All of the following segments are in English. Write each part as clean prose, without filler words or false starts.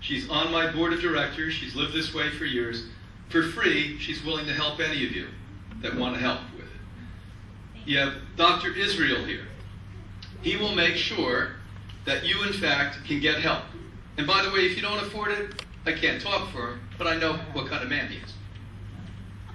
She's on my board of directors. She's lived this way for years. For free, she's willing to help any of you that want to help with it. You have Dr. Israel here. He will make sure that you, in fact, can get help. And by the way, if you don't afford it, I can't talk for him, but I know what kind of man he is.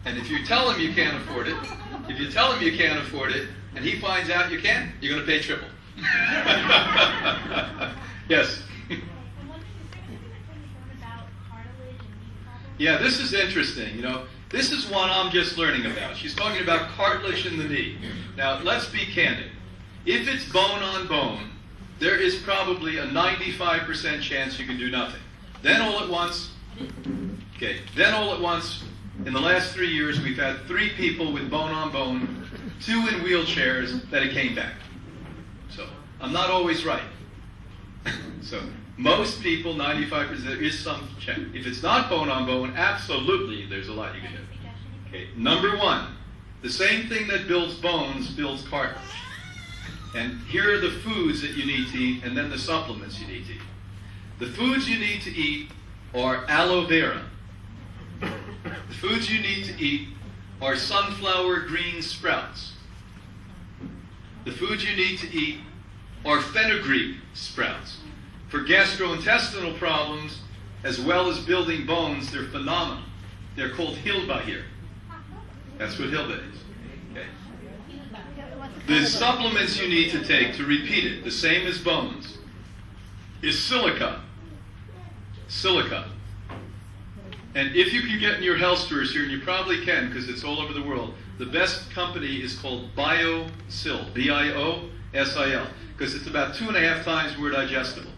And if you tell him you can't afford it, and he finds out you can, you're going to pay triple. Yes? Yeah, this is interesting. This is one I'm just learning about. She's talking about cartilage in the knee. Now, let's be candid. If it's bone on bone, there is probably a 95% chance you can do nothing. Then all at once, in the last 3 years, we've had 3 people with bone on bone, 2 in wheelchairs, that it came back. So, I'm not always right. So, most people, 95%, there is some chance. If it's not bone on bone, absolutely, there's a lot you can do. Okay, number 1, the same thing that builds bones builds cartilage. And here are the foods that you need to eat, and then the supplements you need to eat. The foods you need to eat are aloe vera. The foods you need to eat are sunflower green sprouts. The foods you need to eat are fenugreek sprouts. For gastrointestinal problems, as well as building bones, they're phenomenal. They're called hilbahir. That's what hilba is. Okay. The supplements you need to take, to repeat it, the same as bones, is silica. Silica. And if you can get in your health stores here, and you probably can because it's all over the world, the best company is called BioSil, B-I-O-S-I-L, because it's about 2.5 times more digestible.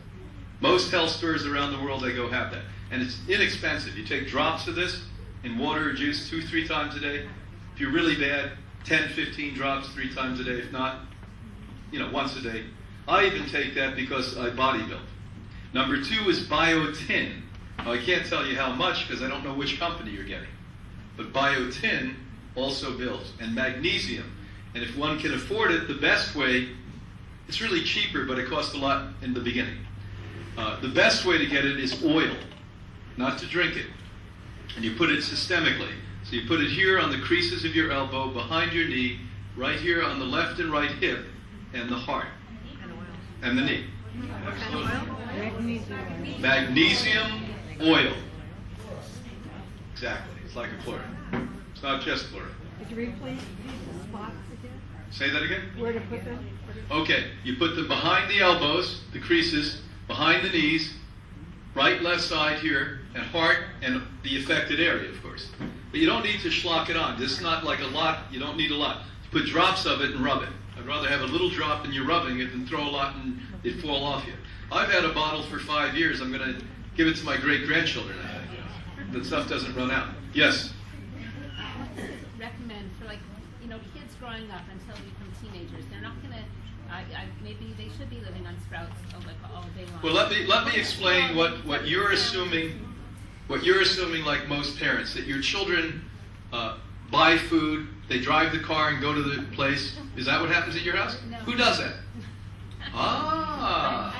Most health stores around the world, they go have that. And it's inexpensive. You take drops of this in water or juice 2-3 times a day. If you're really bad, 10-15 drops 3 times a day. If not, once a day. I even take that because I bodybuild. Number 2 is biotin. Now, I can't tell you how much because I don't know which company you're getting. But biotin also builds. And magnesium. And if one can afford it, the best way, it's really cheaper, but it costs a lot in the beginning. The best way to get it is oil, not to drink it. And you put it systemically. So you put it here on the creases of your elbow, behind your knee, right here on the left and right hip, and the heart. And the knee. Absolutely. Magnesium oil. Exactly. It's like a chloride. It's not just chloride. Could you replace the spots again? Say that again? Where to put them? Okay. You put them behind the elbows, the creases, behind the knees, right, left side here, and heart, and the affected area, of course. But you don't need to schlock it on. This is not like a lot. You don't need a lot. Put drops of it and rub it. I'd rather have a little drop and you're rubbing it than throw a lot and it fall off you. I've had a bottle for 5 years. I'm going to give it to my great-grandchildren, I think. That stuff doesn't run out. Yes? Recommend for kids growing up until they become teenagers. They're not going to, maybe they should be living on sprouts all day long. Well, let me explain what you're assuming. What you're assuming, like most parents, that your children buy food, they drive the car and go to the place. Is that what happens at your house? No. Who does that? Ah.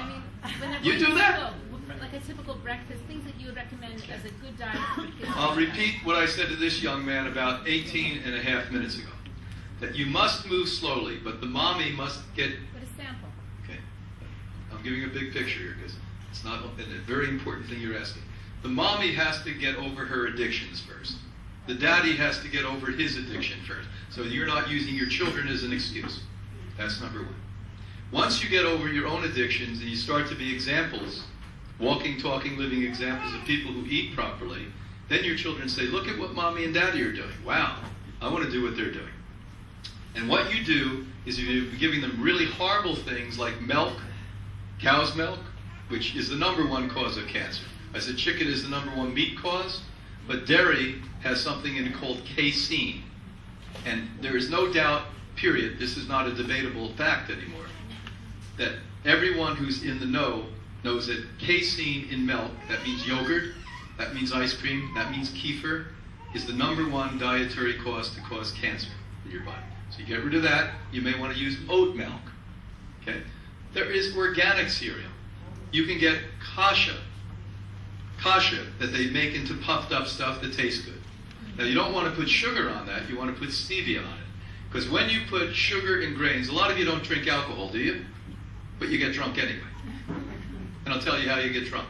When they're You do that? Like a typical breakfast, things that you would recommend as a good diet for kids. I'll repeat what I said to this young man about 18 and a half minutes ago. That you must move slowly, but the mommy must get... But a sample. Okay. I'm giving a big picture here because it's not a very important thing you're asking. The mommy has to get over her addictions first. The daddy has to get over his addiction first. So you're not using your children as an excuse. That's number 1. Once you get over your own addictions and you start to be examples, walking, talking, living examples of people who eat properly, then your children say, look at what mommy and daddy are doing. Wow, I want to do what they're doing. And what you do is you're giving them really horrible things like milk, cow's milk, which is the number 1 cause of cancer. I said chicken is the number 1 meat cause, but dairy has something in it called casein. And there is no doubt, period, this is not a debatable fact anymore, that everyone who's in the know knows that casein in milk, that means yogurt, that means ice cream, that means kefir, is the number 1 dietary cause to cause cancer in your body. So you get rid of that. You may want to use oat milk. Okay? There is organic cereal. You can get kasha. kasha that they make into puffed up stuff that tastes good. Now you don't want to put sugar on that, you want to put stevia on it. Because when you put sugar in grains, a lot of you don't drink alcohol, do you? But you get drunk anyway. And I'll tell you how you get drunk.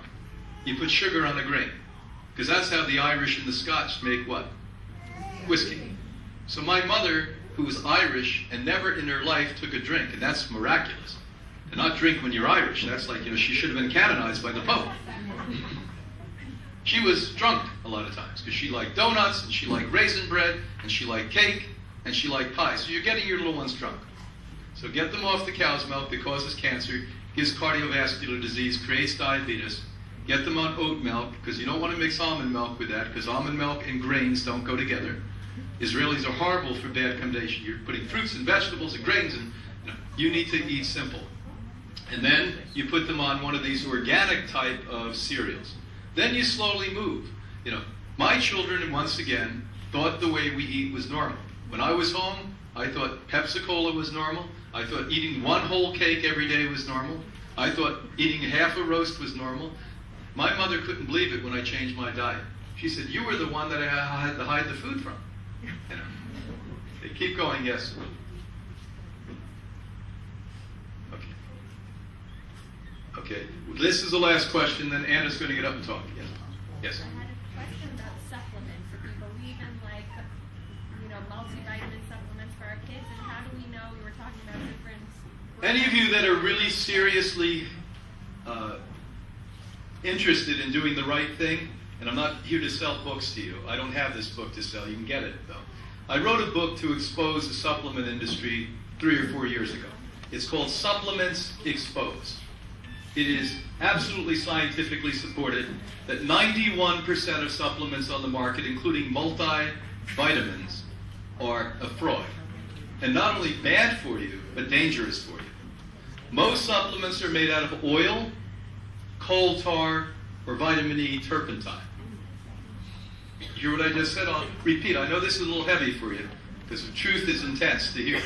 You put sugar on the grain. Because that's how the Irish and the Scots make what? Whiskey. So my mother, who was Irish and never in her life took a drink, and that's miraculous. To not drink when you're Irish, that's like, she should have been canonized by the Pope. She was drunk a lot of times because she liked donuts, and she liked raisin bread, and she liked cake, and she liked pie. So you're getting your little ones drunk. So get them off the cow's milk that causes cancer, gives cardiovascular disease, creates diabetes. Get them on oat milk, because you don't want to mix almond milk with that, because almond milk and grains don't go together. Israelis are horrible for bad condition. You're putting fruits and vegetables and grains, and you need to eat simple. And then you put them on one of these organic type of cereals. Then you slowly move. My children, once again, thought the way we eat was normal. When I was home, I thought Pepsi-Cola was normal. I thought eating one whole cake every day was normal. I thought eating half a roast was normal. My mother couldn't believe it when I changed my diet. She said, "You were the one that I had to hide the food from." They keep going, yes. Okay. This is the last question, then Anna's going to get up and talk. Yes. I had a question about supplements. If we believe in multivitamin supplements for our kids, and how do we know? We were talking about different. Any of you that are really seriously interested in doing the right thing, and I'm not here to sell books to you. I don't have this book to sell. You can get it, though. I wrote a book to expose the supplement industry 3 or 4 years ago. It's called Supplements Exposed. It is absolutely scientifically supported that 91% of supplements on the market, including multivitamins, are a fraud. And not only bad for you, but dangerous for you. Most supplements are made out of oil, coal tar, or vitamin E turpentine. You hear what I just said? I'll repeat. I know this is a little heavy for you, because the truth is intense to hear.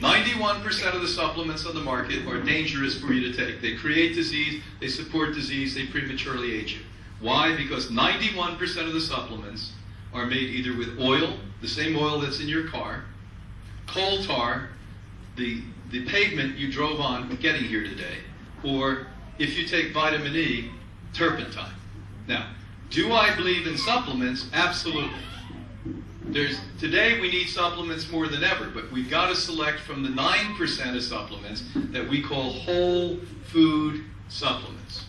91% of the supplements on the market are dangerous for you to take. They create disease, they support disease, they prematurely age you. Why? Because 91% of the supplements are made either with oil, the same oil that's in your car, coal tar, the pavement you drove on getting here today, or if you take vitamin E, turpentine. Now, do I believe in supplements? Absolutely. Today we need supplements more than ever, but we've got to select from the 9% of supplements that we call whole food supplements.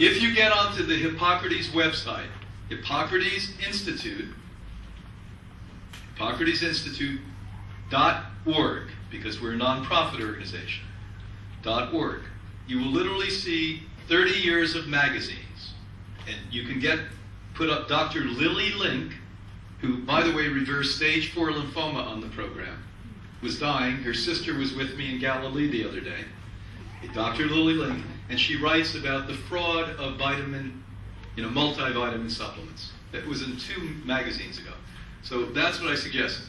If you get onto the Hippocrates website, Hippocrates Institute.org, because we're a nonprofit organization, .org, you will literally see 30 years of magazines. And you can put up Dr. Lily Link, who, by the way, reversed stage 4 lymphoma on the program, was dying. Her sister was with me in Galilee the other day, Dr. Lily Link, and she writes about the fraud of multivitamin supplements. That was in 2 magazines ago. So that's what I suggested.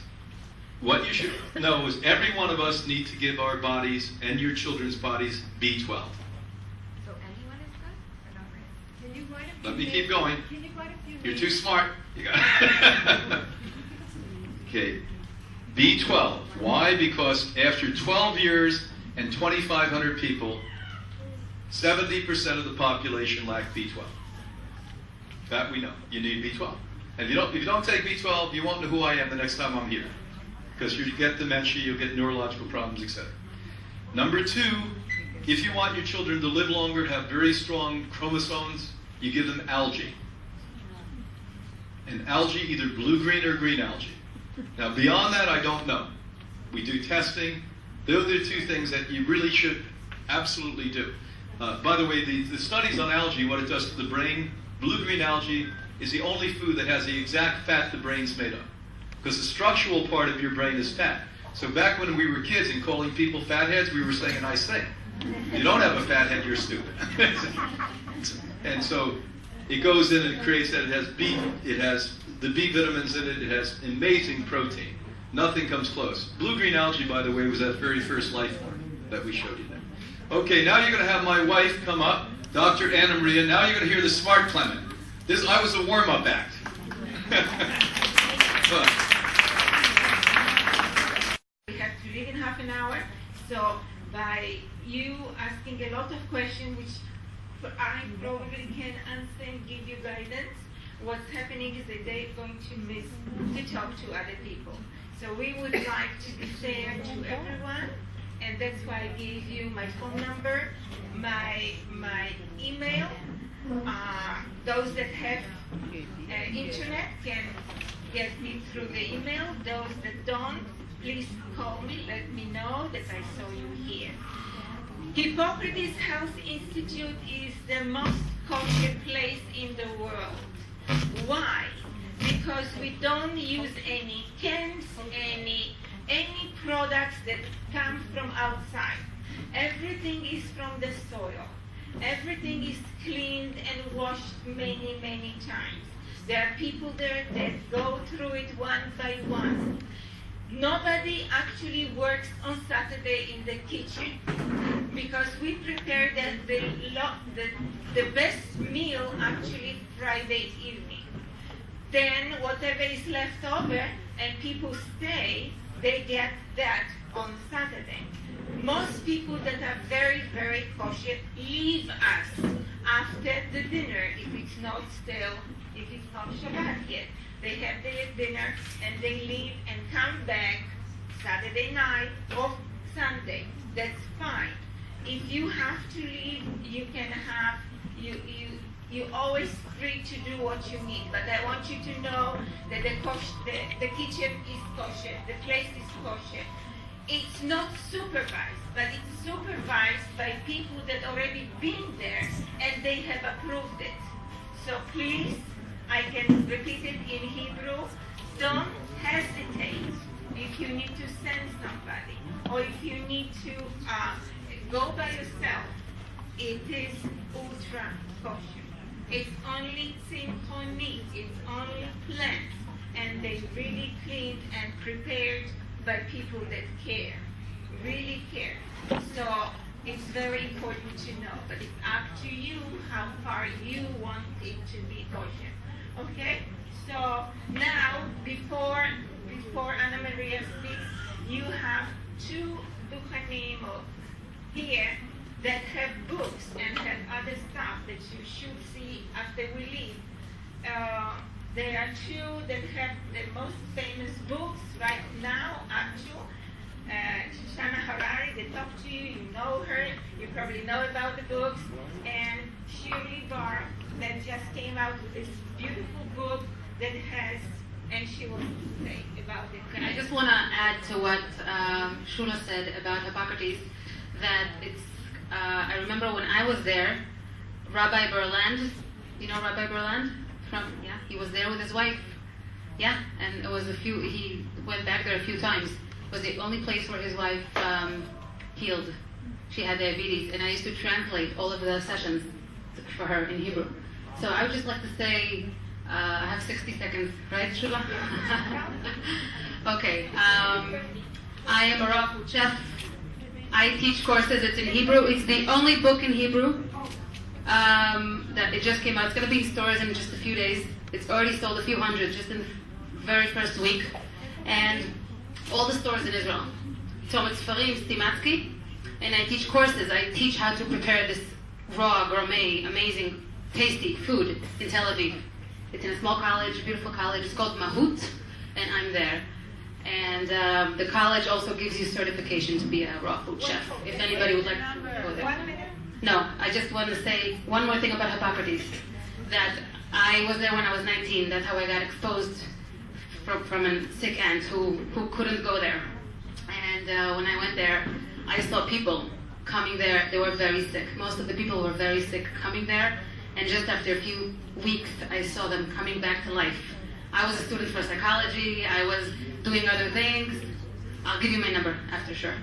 What you should know is every one of us need to give our bodies and your children's bodies B12. So anyone is good or not really? Can you write a few Let me names? keep going. Can you write a few You're names? too smart. You got Okay. B12. Why? Because after 12 years and 2,500 people, 70% of the population lack B12. That we know. You need B12. And if you don't take B12, you won't know who I am the next time I'm here. Because you get dementia, you'll get neurological problems, etc. Number 2, if you want your children to live longer, have very strong chromosomes, you give them algae. And algae, either blue-green or green algae. Now, beyond that, I don't know. We do testing. Those are the 2 things that you really should absolutely do. By the way, the studies on algae, what it does to the brain, blue-green algae is the only food that has the exact fat the brain's made of. Because the structural part of your brain is fat. So back when we were kids and calling people fatheads, we were saying a nice thing. If you don't have a fat head, you're stupid. And so it goes in and it creates that. It has the B vitamins in it. It has amazing protein. Nothing comes close. Blue-green algae, by the way, was that very first life form that we showed you there. Okay, now you're going to have my wife come up, Dr. Anna Maria. Now you're going to hear the smart Clement. I was a warm-up act. We have to leave in half an hour, so by you asking a lot of questions, which I probably can answer and give you guidance, what's happening is that they're going to miss to talk to other people. So we would like to be fair to everyone, and that's why I gave you my phone number, my email. Those that have internet can get me through the email. Those that don't, please call me, let me know that I saw you here. Hippocrates Health Institute is the most kosher place in the world. Why? Because we don't use any cans, any products that come from outside. Everything is from the soil. Everything is cleaned and washed many, many times. There are people there that go through it one by one. Nobody actually works on Saturday in the kitchen because we prepare the best meal actually Friday evening. Then whatever is left over and people stay, they get that on Saturday. Most people that are very, very kosher leave us after the dinner if it's not Shabbat yet. They have their dinner and they leave and come back Saturday night or Sunday. That's fine. If you have to leave, you can have, you always free to do what you need. But I want you to know that the kitchen is kosher, the place is kosher. It's not supervised, but it's supervised by people that already been there and they have approved it. So please, I can repeat it in Hebrew, don't hesitate if you need to send somebody or if you need to go by yourself. It is ultra kosher. It's only tzimchonit, it's only plants, and they really cleaned and prepared by people that care, really care. So it's very important to know, but it's up to you how far you want it to be kosher. Okay? So now, before Anna Maria speaks, you have two duchanim here that have books and have other stuff that you should see after we leave. There are two that have the most famous books right now, actual. Shoshana Harrari, they talk to you, you know her, you probably know about the books, and Shirley Bar that just came out with this beautiful book that has, and she will say about it. Okay, I just want to add to what Shula said about Hippocrates, that it's, I remember when I was there, Rabbi Berland, you know Rabbi Berland? Yeah, he was there with his wife. Yeah, and it was he went back there a few times. It was the only place where his wife healed. She had diabetes, and I used to translate all of the sessions for her in Hebrew. So I would just like to say, I have 60 seconds, right, Shula? Okay, I am a raw food chef. I teach courses, it's in Hebrew. It's the only book in Hebrew that it just came out. It's going to be in stores in just a few days. It's already sold a few hundred just in the very first week. And all the stores in Israel. So it's Farim Stimatsky, and I teach courses. I teach how to prepare this raw, gourmet, amazing, tasty food in Tel Aviv. It's in a small college, beautiful college. It's called Mahut, and I'm there. And the college also gives you certification to be a raw food chef. If anybody would like to go there. 1 minute. No, I just want to say one more thing about Hippocrates. That I was there when I was 19. That's how I got exposed from a sick aunt who couldn't go there. And when I went there, I saw people coming there. They were very sick. Most of the people were very sick coming there. And just after a few weeks, I saw them coming back to life. I was a student for psychology. I was doing other things. I'll give you my number after, sure.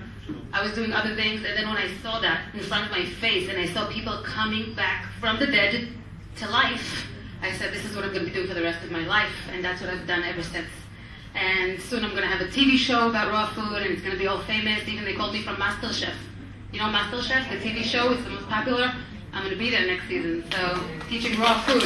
I was doing other things, and then when I saw that in front of my face, and I saw people coming back from the dead to life, I said, this is what I'm going to be doing for the rest of my life, and that's what I've done ever since. And soon I'm going to have a TV show about raw food, and it's going to be all famous. Even they called me from MasterChef. You know MasterChef, the TV show? It's the most popular. I'm going to be there next season, so teaching raw food.